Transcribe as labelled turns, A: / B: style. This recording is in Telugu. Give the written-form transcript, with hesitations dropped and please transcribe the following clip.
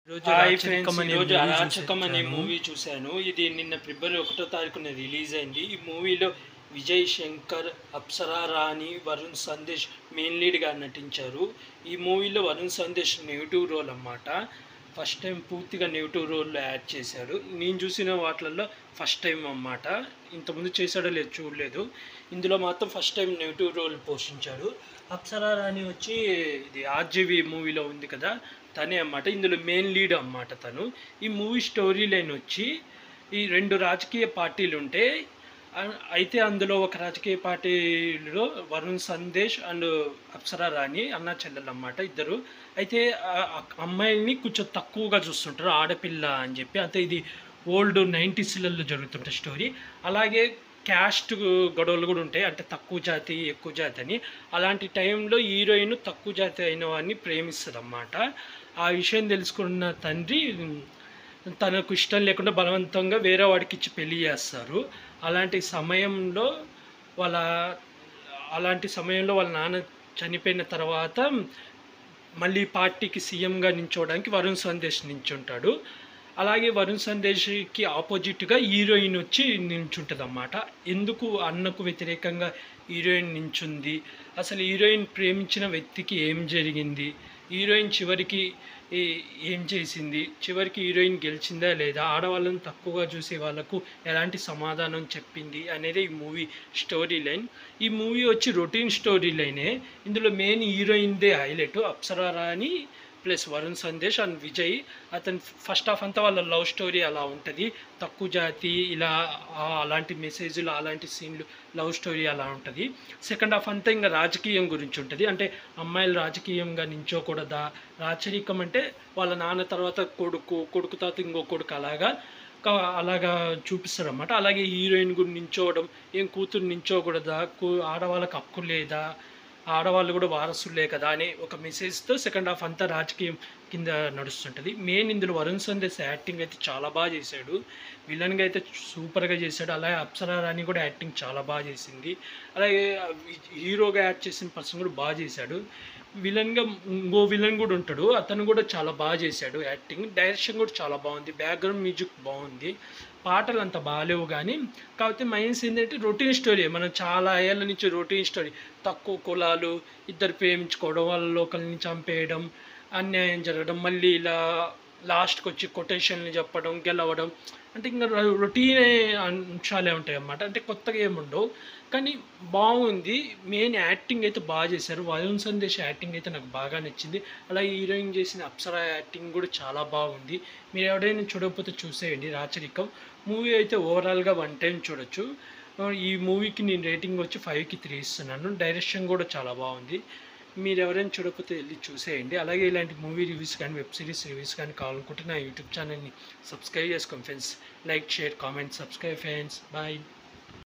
A: రోజు
B: హాయ్ ఫ్రెండ్స్,
A: రాచరికం అనే
B: ఈరోజు
A: మూవీ
B: అరాచకం అనే
A: చూసాను.
B: మూవీ చూశాను. ఇది నిన్న ఫిబ్రవరి 1వ తారీఖున రిలీజ్ అయింది. ఈ మూవీలో విజయ్ శంకర్, అప్సరా రాణి, వరుణ్ సందేశ్ మెయిన్ లీడ్గా నటించారు. ఈ మూవీలో వరుణ్ సందేశ్ నెగిటివ్ రోల్ అన్నమాట. ఫస్ట్ టైం పూర్తిగా నెగిటివ్ రోల్లో యాడ్ చేశాడు. నేను చూసిన వాటిల్లో ఫస్ట్ టైం అన్నమాట. ఇంతకుముందు చేశాడో లేదు చూడలేదు. ఇందులో మాత్రం ఫస్ట్ టైం నెగిటివ్ రోల్ పోషించాడు. అప్సరా రాణి వచ్చి ఇది ఆర్జీవి మూవీలో ఉంది కదా, తనే అన్నమాట. ఇందులో మెయిన్ లీడ్ అన్నమాట తను. ఈ మూవీ స్టోరీ లైన్ వచ్చి ఈ రెండు రాజకీయ పార్టీలు ఉంటే అయితే అందులో ఒక రాజకీయ పార్టీలో వరుణ్ సందేశ్ అండ్ అప్సరా రాణి అన్న చెల్లెలు అన్నమాట ఇద్దరు. అయితే అమ్మాయిని కొంచెం తక్కువగా చూస్తుంటారు, ఆడపిల్ల అని చెప్పి. అంటే ఇది ఓల్డ్ 90స్లలో జరుగుతుంటే స్టోరీ. అలాగే క్యాస్ట్ గొడవలు కూడా ఉంటాయి, అంటే తక్కువ జాతి ఎక్కువ జాతి అని. అలాంటి టైంలో హీరోయిన్ తక్కువ జాతి అయిన వాడిని ప్రేమిస్తుంది అన్నమాట. ఆ విషయం తెలుసుకున్న తండ్రి తనకు ఇష్టం లేకుండా బలవంతంగా వేరే వాడికి ఇచ్చి పెళ్లి చేస్తారు. అలాంటి సమయంలో వాళ్ళ నాన్న చనిపోయిన తర్వాత మళ్ళీ పార్టీకి సీఎంగా నించోవడానికి వరుణ్ సందేశ్ నించుంటాడు. అలాగే వరుణ్ సందేశ్కి ఆపోజిట్గా హీరోయిన్ వచ్చి నించుంటుంది అన్నమాట. ఎందుకు అన్నకు వ్యతిరేకంగా హీరోయిన్ నించుంది, అసలు హీరోయిన్ ప్రేమించిన వ్యక్తికి ఏం జరిగింది, హీరోయిన్ చివరికి ఏం చేసింది, చివరికి హీరోయిన్ గెలిచిందా లేదా, ఆడవాళ్ళని తక్కువగా చూసే వాళ్ళకు ఎలాంటి సమాధానం చెప్పింది అనేది ఈ మూవీ స్టోరీ లైన్. ఈ మూవీ వచ్చి రొటీన్ స్టోరీ లైనే. ఇందులో మెయిన్ హీరోయిన్దే highlight. Apsara Rani plus Varun Sandesh and Vijay. అతను ఫస్ట్ హాఫ్ అంతా వాళ్ళ లవ్ స్టోరీ అలా ఉంటుంది. తక్కువ జాతి ఇలా అలాంటి మెసేజ్లు, అలాంటి సీన్లు, లవ్ స్టోరీ అలా ఉంటుంది. సెకండ్ హాఫ్ అంతా ఇంకా రాజకీయం గురించి ఉంటుంది. అంటే అమ్మాయిలు రాజకీయంగా నించోకూడదా, రాచరికం అంటే వాళ్ళ నాన్న తర్వాత కొడుకు తర్వాత ఇంకో కొడుకు అలాగా చూపిస్తారు అన్నమాట. అలాగే హీరోయిన్ గురించి నించోవడం, ఏం కూతురు నించోకూడదా, ఆడవాళ్ళకి హక్కు లేదా, ఆడవాళ్ళు కూడా వారసులే కదా అనే ఒక మెసేజ్తో సెకండ్ హాఫ్ అంతా రాజకీయం కింద నడుస్తుంటుంది. మెయిన్ ఇందులో వరుణ్ సందేశ్ యాక్టింగ్ అయితే చాలా బాగా చేశాడు. విలన్గా అయితే సూపర్గా చేశాడు. అలాగే అప్సరా రాణి కూడా యాక్టింగ్ చాలా బాగా చేసింది. అలాగే హీరోగా యాక్ట్ చేసిన పర్సన్ కూడా బాగా చేశాడు. విలన్గా ఇంకో విలన్ కూడా ఉంటాడు, అతను కూడా చాలా బాగా చేశాడు యాక్టింగ్. డైరెక్షన్ కూడా చాలా బాగుంది, బ్యాక్గ్రౌండ్ మ్యూజిక్ బాగుంది. పాటలు అంత బాగాలేవు కానీ కాకపోతే మైన్స్ ఏంటంటే రొటీన్ స్టోరీ. మనం చాలా ఏళ్ళ నుంచి రొటీన్ స్టోరీ, తక్కువ కులాలు ఇద్దరు ప్రేమించుకోవడం, వాళ్ళ లోకల్ని చంపేయడం, అన్యాయం జరగడం, మళ్ళీ ఇలా లాస్ట్కి వచ్చి కొటేషన్లు చెప్పడం, గెలవడం, అంటే ఇంకా రొటీన్ అంశాలే ఉంటాయి అన్నమాట. అంటే కొత్తగా ఏముండవు కానీ బాగుంది. మెయిన్ యాక్టింగ్ అయితే బాగా చేశారు. వరుణ్ సందేశ్ యాక్టింగ్ అయితే నాకు బాగా నచ్చింది. అలాగే హీరోయిన్ చేసిన అప్సరా యాక్టింగ్ కూడా చాలా బాగుంది. మీరు ఎవరైనా చూడకపోతే చూసేయండి రాచరికం మూవీ. అయితే ఓవరాల్గా 1 టైం చూడొచ్చు. ఈ మూవీకి నేను రేటింగ్ వచ్చి 5కి 3 ఇస్తున్నాను. డైరెక్షన్ కూడా చాలా బాగుంది. మీరు ఎవరైనా చూడకపోతే వెళ్ళి చూసేయండి. అలాగే ఇలాంటి మూవీ రివ్యూస్ కానీ వెబ్ సిరీస్ రివ్యూస్ కానీ కావాలనుకుంటే నా యూట్యూబ్ ఛానల్ని సబ్స్క్రైబ్ చేసుకోండి friends. Like, share, comment, subscribe friends. Bye.